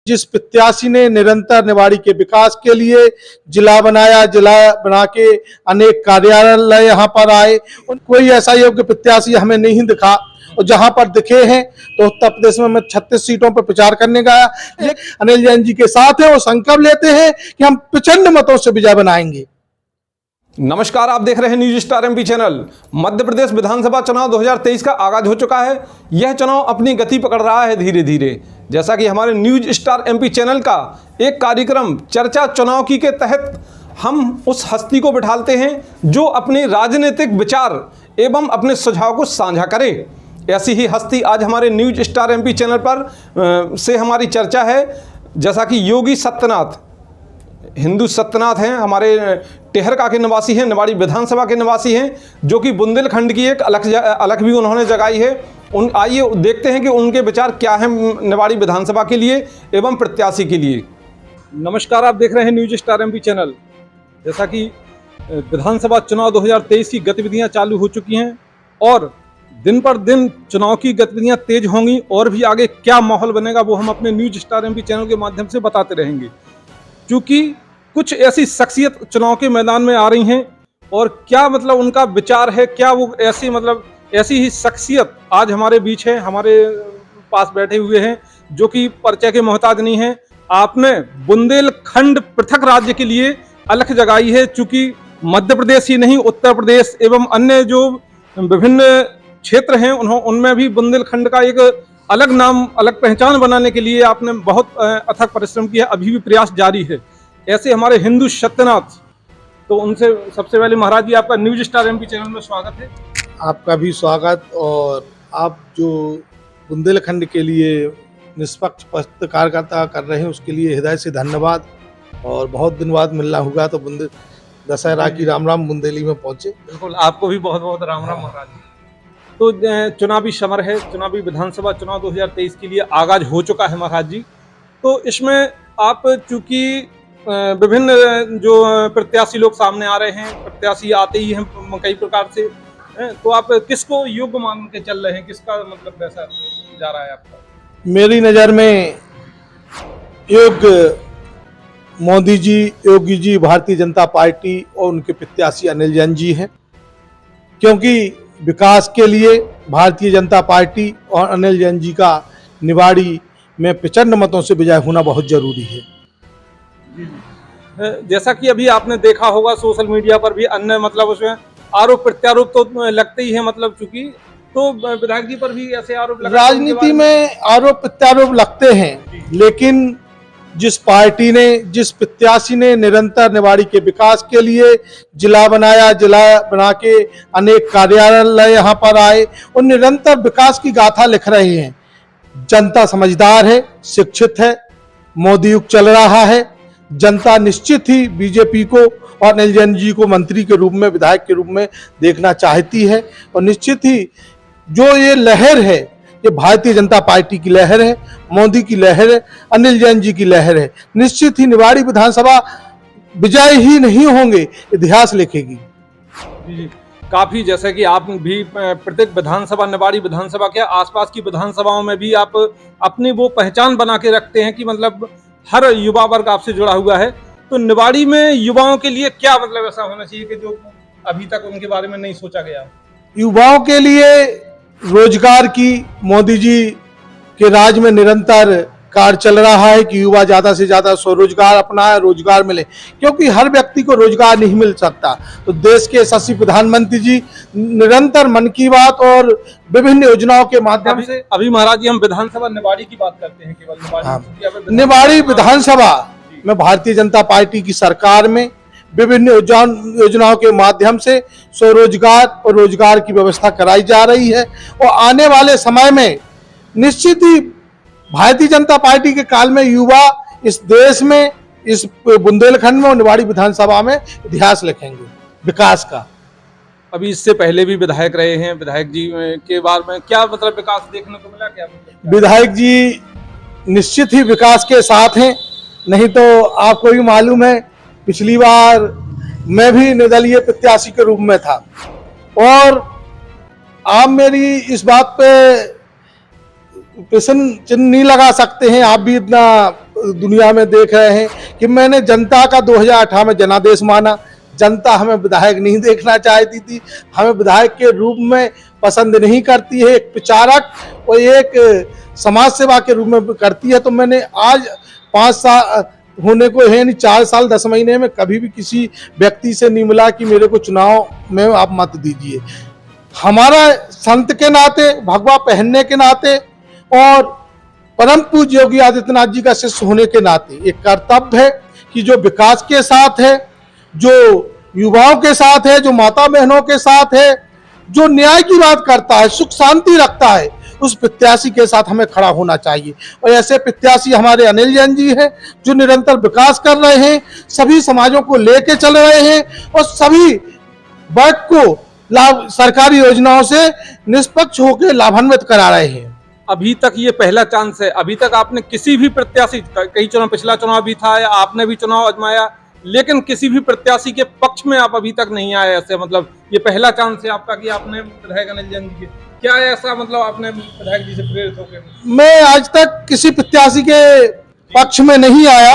जिस प्रत्याशी ने निरंतर निवाड़ी के विकास के लिए जिला बनाया, जिला बना के अनेक कार्यालय यहाँ पर आए, कोई ऐसा योग्य प्रत्याशी हमें नहीं दिखा। और जहां पर दिखे हैं तो उत्तर प्रदेश में मैं 36 सीटों पर प्रचार करने गया। अनिल जैन जी के साथ है, वो संकल्प लेते हैं कि हम प्रचंड मतों से विजय बनाएंगे। नमस्कार, आप देख रहे हैं news star MP channel. Madhya Pradesh विधानसभा चुनाव 2023 का आगाज हो चुका है। यह चुनाव अपनी गति पकड़ रहा है धीरे धीरे। जैसा कि हमारे न्यूज स्टार एमपी चैनल का एक कार्यक्रम चर्चा चुनाव की के तहत हम उस हस्ती को बिठाते हैं जो अपने राजनीतिक विचार एवं अपने सुझाव को साझा करे। ऐसी ही हस्ती आज हमारे न्यूज स्टार एमपी चैनल पर से हमारी चर्चा है। जैसा कि योगी सत्यनाथ, हिंदू सत्यनाथ हैं, हमारे टेहरका के निवासी हैं, निवाड़ी विधानसभा के निवासी हैं, जो कि बुंदेलखंड की एक अलग भी उन्होंने जगाई है। आइए देखते हैं कि उनके विचार क्या हैं निवाड़ी विधानसभा के लिए एवं प्रत्याशी के लिए। नमस्कार, आप देख रहे हैं न्यूज स्टार एमपी चैनल। जैसा कि विधानसभा चुनाव 2023 की गतिविधियां चालू हो चुकी हैं और दिन पर दिन चुनाव की गतिविधियां तेज होंगी और भी आगे क्या माहौल बनेगा वो हम अपने न्यूज स्टार एमपी चैनल के माध्यम से बताते रहेंगे। क्योंकि कुछ ऐसी शख्सियत चुनाव के मैदान में आ रही हैं और क्या मतलब उनका विचार है, क्या वो ऐसी ही शख्सियत आज हमारे बीच है, हमारे पास बैठे हुए हैं जो कि परिचय के मोहताज नहीं है। आपने बुंदेलखंड पृथक राज्य के लिए अलख जगाई है। चूंकि मध्य प्रदेश ही नहीं, उत्तर प्रदेश एवं अन्य जो विभिन्न क्षेत्र हैं उनमें भी बुंदेलखंड का एक अलग नाम, अलग पहचान बनाने के लिए आपने बहुत अथक परिश्रम किया, अभी भी प्रयास जारी है। ऐसे हमारे हिंदू सत्यनाथ, तो उनसे सबसे पहले महाराज जी आपका न्यूज स्टार एमपी चैनल में स्वागत है। आपका भी स्वागत। और आप जो बुंदेलखंड के लिए निष्पक्ष पत्रकारिता कर रहे हैं उसके लिए हृदय से धन्यवाद। और बहुत दिन बाद मिलना हुआ तो दशहरा की राम राम बुंदेली में पहुंचे। बिल्कुल, आपको भी बहुत बहुत राम राम महाराज जी। तो चुनावी समर है, चुनावी विधानसभा चुनाव 2023 के लिए आगाज हो चुका है महाराज जी। तो इसमें आप चूंकि विभिन्न जो प्रत्याशी लोग सामने आ रहे हैं, प्रत्याशी आते ही हैं कई प्रकार से, तो आप किसको योग्य मान के चल रहे हैं, किसका मतलब कैसा जा रहा है आपका? मेरी नज़र में योग्य मोदी जी, योगी जी, भारतीय जनता पार्टी और उनके प्रत्याशी अनिल जैन जी हैं। क्योंकि विकास के लिए भारतीय जनता पार्टी और अनिल जैन जी का निवाड़ी में प्रचंड मतों से विजय होना बहुत जरूरी है। जैसा कि अभी आपने देखा होगा सोशल मीडिया पर भी अन्य उसमें आरोप प्रत्यारोप तो लगते ही है, चूंकि तो विधायक जी पर भी ऐसे आरोप लगते हैं। राजनीति में आरोप प्रत्यारोप लगते हैं, लेकिन जिस पार्टी ने, जिस प्रत्याशी ने निरंतर निवाड़ी के विकास के लिए जिला बनाया, जिला बना के अनेक कार्यालय यहाँ पर आए और निरंतर विकास की गाथा लिख रहे हैं। जनता समझदार है, शिक्षित है, मोदी युग चल रहा है। जनता निश्चित ही बीजेपी को और अनिल जैन जी को मंत्री के रूप में, विधायक के रूप में देखना चाहती है। और निश्चित ही जो ये लहर है, ये भारतीय जनता पार्टी की लहर है, मोदी की लहर है, अनिल जैन जी की लहर है। निश्चित ही निवाड़ी विधानसभा विजय ही नहीं होंगे, इतिहास लिखेगी। काफी, जैसे कि आप भी प्रत्येक विधानसभा, निवाड़ी विधानसभा के आसपास की विधानसभाओं में भी आप अपनी वो पहचान बना के रखते हैं कि हर युवा वर्ग आपसे जुड़ा हुआ है। तो निवाड़ी में युवाओं के लिए क्या ऐसा होना चाहिए कि जो अभी तक उनके बारे में नहीं सोचा गया? युवाओं के लिए रोजगार की मोदी जी के राज में निरंतर कार्य चल रहा है कि युवा ज्यादा से ज्यादा स्वरोजगार अपनाए, रोजगार मिले। क्योंकि हर व्यक्ति को रोजगार नहीं मिल सकता। तो देश के यशस्वी प्रधानमंत्री जी निरंतर मन की बात और विभिन्न योजनाओं के माध्यम से, अभी महाराज जी हम विधानसभा निवाड़ी की बात करते हैं केवल, निवाड़ी विधानसभा में भारतीय जनता पार्टी की सरकार में विभिन्न योजनाओं के माध्यम से स्वरोजगार और रोजगार की व्यवस्था कराई जा रही है। और आने वाले समय में निश्चित ही भारतीय जनता पार्टी के काल में युवा इस देश में, इस बुंदेलखंड में और निवाड़ी विधानसभा में इतिहास लिखेंगे विकास का। अभी इससे पहले भी विधायक रहे हैं, विधायक जी के बारे में क्या विकास देखने को मिला? क्या विधायक जी निश्चित ही विकास के साथ हैं। नहीं तो आपको भी मालूम है, पिछली बार मैं भी निर्दलीय प्रत्याशी के रूप में था और आप मेरी इस बात पे प्रश्न चिन्ह नहीं लगा सकते हैं। आप भी इतना दुनिया में देख रहे हैं कि मैंने जनता का 2018 में जनादेश माना। जनता हमें विधायक नहीं देखना चाहती थी, हमें विधायक के रूप में पसंद नहीं करती है, एक प्रचारक और एक समाज सेवा के रूप में करती है। तो मैंने आज 5 साल होने को है, नहीं 4 साल 10 महीने में कभी भी किसी व्यक्ति से नहीं मिला कि मेरे को चुनाव में आप मत दीजिए। हमारा संत के नाते, भगवा पहनने के नाते और परम पूज्य योगी आदित्यनाथ जी का शिष्य होने के नाते एक कर्तव्य है कि जो विकास के साथ है, जो युवाओं के साथ है, जो माता बहनों के साथ है, जो न्याय की बात करता है, सुख शांति रखता है, उस प्रत्याशी के साथ हमें खड़ा होना चाहिए। और ऐसे प्रत्याशी हमारे अनिल जैन जी हैं जो निरंतर विकास कर रहे हैं, सभी समाजों को लेके चल रहे हैं और सभी वर्ग को लाभ सरकारी योजनाओं से निष्पक्ष होकर लाभान्वित करा रहे हैं। अभी तक ये पहला चांस है, अभी तक आपने किसी भी प्रत्याशी, कई चुनाव, पिछला चुनाव भी था, आपने भी चुनाव आजमाया, लेकिन किसी भी प्रत्याशी के पक्ष में आप अभी तक नहीं आए। ऐसे मतलब ये पहला चांस है आपका कि आपने विधायक अनिल जैन जी के, क्या ऐसा मतलब आपने विधायक जी से प्रेरित होकर? मैं आज तक किसी प्रत्याशी के पक्ष में नहीं आया,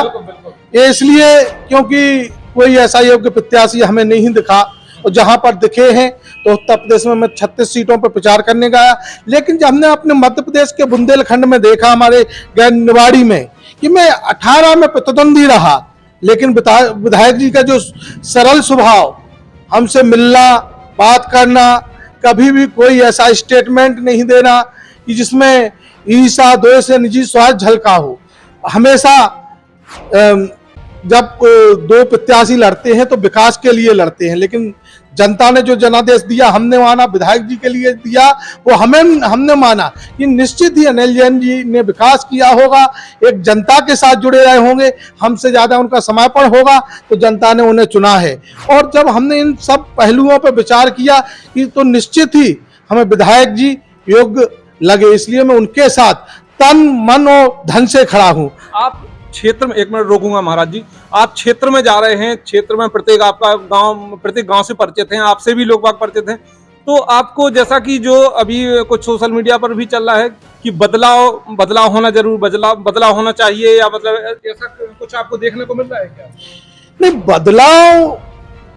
ये इसलिए क्योंकि कोई ऐसा योग्य प्रत्याशी हमें नहीं दिखा, और जहां पर दिखे हैं तो उत्तर प्रदेश में मैं 36 सीटों पर प्रचार करने गया। लेकिन जब हमने अपने मध्य प्रदेश के बुंदेलखंड में देखा, हमारे निवाड़ी में, कि मैं 18 में प्रतिद्वंदी रहा, लेकिन विधायक जी का जो सरल स्वभाव, हमसे मिलना, बात करना, कभी भी कोई ऐसा स्टेटमेंट नहीं देना कि जिसमें ईर्ष्या, द्वेष या निजी स्वार्थ झलका हो। हमेशा जब दो प्रत्याशी लड़ते हैं तो विकास के लिए लड़ते हैं, लेकिन जनता ने जो जनादेश दिया हमने माना, विधायक जी के लिए दिया वो हमने माना कि निश्चित ही अनिल जैन जी ने विकास किया होगा, एक जनता के साथ जुड़े रहे होंगे, हमसे ज्यादा उनका समर्पण होगा, तो जनता ने उन्हें चुना है। और जब हमने इन सब पहलुओं पर विचार किया कि तो निश्चित ही हमें विधायक जी योग्य लगे, इसलिए मैं उनके साथ तन मन और धन से खड़ा हूँ। आप क्षेत्र में, एक मिनट रोकूंगा महाराज जी, आप क्षेत्र में जा रहे हैं, क्षेत्र में प्रत्येक आपका गांव, प्रत्येक गांव से परिचित हैं, आपसे भी लोग बाग परिचित हैं, तो आपको जैसा कि जो अभी कुछ सोशल मीडिया पर भी चल रहा है कि बदलाव होना जरूर, बदलाव होना चाहिए, या मतलब ऐसा कुछ आपको देखने को मिल रहा है क्या? नहीं, बदलाव,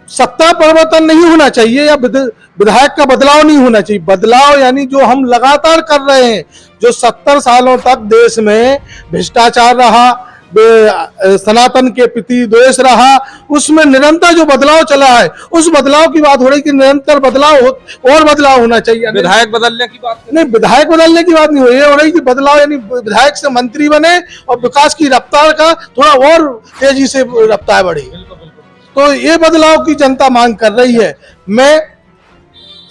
सत्ता परिवर्तन नहीं होना चाहिए या विधायक का बदलाव नहीं होना चाहिए। बदलाव यानी जो हम लगातार कर रहे हैं, जो 70 सालों तक देश में भ्रष्टाचार रहा, सनातन के प्रति द्वेष रहा, उसमें निरंतर जो बदलाव चला है, उस बदलाव की बात हो रही कि निरंतर बदलाव और बदलाव होना चाहिए। विधायक बदलने की बात नहीं, विधायक बदलने की बात नहीं हो रही कि बदलाव यानी विधायक से मंत्री बने और विकास की रफ्तार का थोड़ा और तेजी से रफ्तार बढ़े, तो ये बदलाव की जनता मांग कर रही है। मैं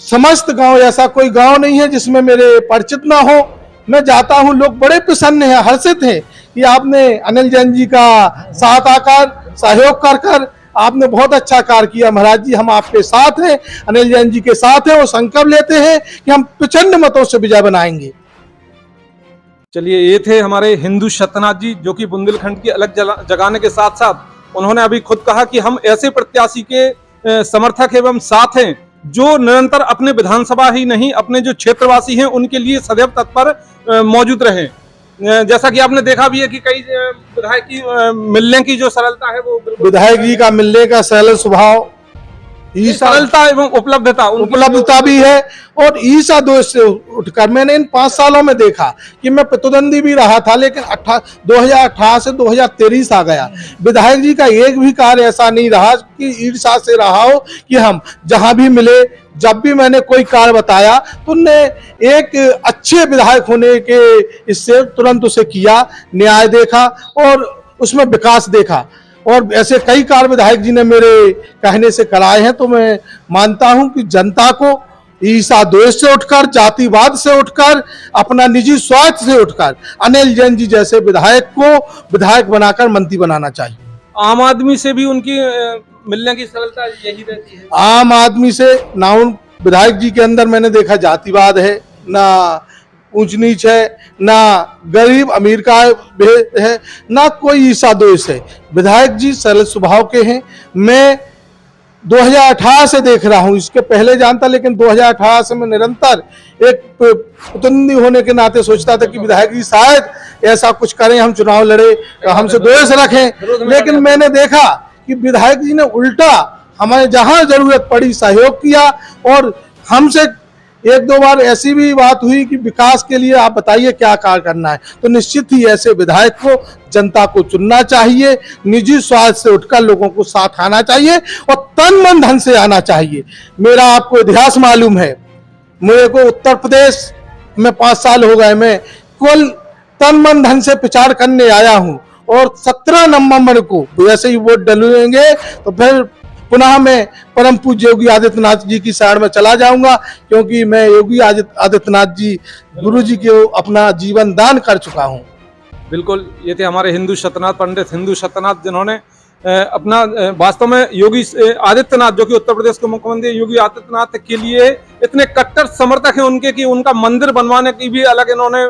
समस्त गांव, ऐसा कोई गांव नहीं है जिसमें मेरे परिचित ना हो, मैं जाता हूं, लोग बड़े प्रसन्न हैं, हर्षित हैं कि आपने अनिल जैन जी का साथ आकर, सहयोग कर आपने बहुत अच्छा कार्य किया। महाराज जी, हम आपके साथ हैं, अनिल जैन जी के साथ हैं, वो संकल्प लेते हैं कि हम प्रचंड मतों से विजय बनाएंगे। चलिए, ये थे हमारे हिंदू सत्यनाथ जी, जो कि बुंदेलखंड की अलग जगाने के साथ साथ उन्होंने अभी खुद कहा कि हम ऐसे प्रत्याशी के समर्थक एवं साथ हैं जो निरंतर अपने विधानसभा ही नहीं, अपने जो क्षेत्रवासी हैं उनके लिए सदैव तत्पर मौजूद रहे। जैसा कि आपने देखा भी है कि कई विधायक की मिलने की जो सरलता है, वो विधायक जी का मिलने का सरल स्वभाव, सरलता एवं उपलब्धता भी है, और ईर्ष्या दोष से उठकर मैंने इन 5 सालों में देखा कि मैं प्रतिद्वंदी भी रहा था, लेकिन 2018 से 2023 आ गया, विधायक जी का एक भी कार्य ऐसा नहीं रहा कि ईर्ष्या से रहा हो कि हम जहां भी मिले, जब भी मैंने कोई कार्य बताया तो उनने एक अच्छे विधायक होने के इससे तुरंत उसे किया, न्याय देखा और उसमें विकास देखा, और ऐसे कई कार्य विधायक जी ने मेरे कहने से कराए हैं। तो मैं मानता हूं कि जनता को ईर्ष्या द्वेष से उठकर, जातिवाद से उठकर, अपना निजी स्वार्थ से उठकर अनिल जैन जी जैसे विधायक को विधायक बनाकर मंत्री बनाना चाहिए। आम आदमी से भी उनकी मिलने की सरलता यही रहती है। आम आदमी से ना, उन विधायक जी के अंदर मैंने देखा जातिवाद है, ना ऊंच नीच है, ना गरीब अमीर का भेद है, ना कोई ईर्ष्या द्वेष है। विधायक जी सरल स्वभाव के हैं। मैं 2018 से देख रहा हूं, इसके पहले जानता, लेकिन 2018 से मैं निरंतर एक प्रतिनिधि होने के नाते सोचता था कि विधायक जी शायद ऐसा कुछ करें, हम चुनाव लड़े, हमसे द्वेष रखें। लेकिन मैंने देखा कि विधायक जी ने उल्टा हमें जहां जरूरत पड़ी सहयोग किया, और हमसे एक दो बार ऐसी भी बात हुई कि विकास के लिए आप बताइए क्या कार्य करना है। तो निश्चित ही ऐसे विधायक को जनता को चुनना चाहिए, निजी स्वार्थ से उठकर लोगों को साथ आना चाहिए और तन मन धन से आना चाहिए। मेरा आपको इतिहास मालूम है, मेरे को उत्तर प्रदेश में 5 साल हो गए, मैं केवल तन मन धन से प्रचार करने आया हूं, और 17 नवंबर को जैसे ही वोट डलेंगे तो फिर पुनः मैं परम पूज्य योगी आदित्यनाथ जी की शरण में चला जाऊंगा, क्योंकि मैं योगी आदित्यनाथ जी गुरु जी को अपना जीवन दान कर चुका हूं। बिल्कुल, ये थे हमारे हिंदू सत्यनाथ पंडित हिंदू सत्यनाथ, जिन्होंने अपना वास्तव में योगी आदित्यनाथ, जो कि उत्तर प्रदेश के मुख्यमंत्री योगी आदित्यनाथ के लिए इतने कट्टर समर्थक हैं उनके कि उनका मंदिर बनवाने की भी अलग इन्होंने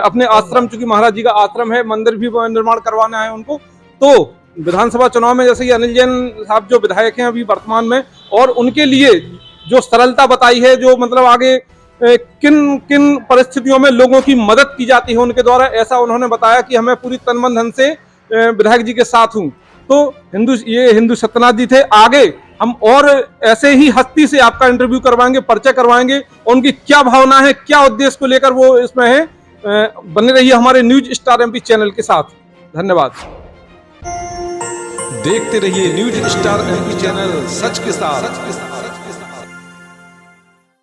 अपने आश्रम, चूंकि महाराज जी का आश्रम है, मंदिर भी निर्माण करवाना है उनको। तो विधानसभा चुनाव में जैसे कि अनिल जैन साहब जो विधायक हैं अभी वर्तमान में, और उनके लिए जो सरलता बताई है, जो मतलब आगे किन किन परिस्थितियों में लोगों की मदद की जाती है उनके द्वारा, ऐसा उन्होंने बताया कि हमें पूरी तन मन धन से विधायक जी के साथ हूं। तो ये हिंदू सत्यनाथ जी थे। आगे हम और ऐसे ही हस्ती से आपका इंटरव्यू करवाएंगे, परिचय करवाएंगे, उनकी क्या भावना है, क्या उद्देश्य को लेकर वो इसमें है। बने रहिए हमारे न्यूज स्टार एमपी चैनल के साथ। धन्यवाद। देखते रहिए न्यूज स्टार एमपी चैनल, सच के साथ।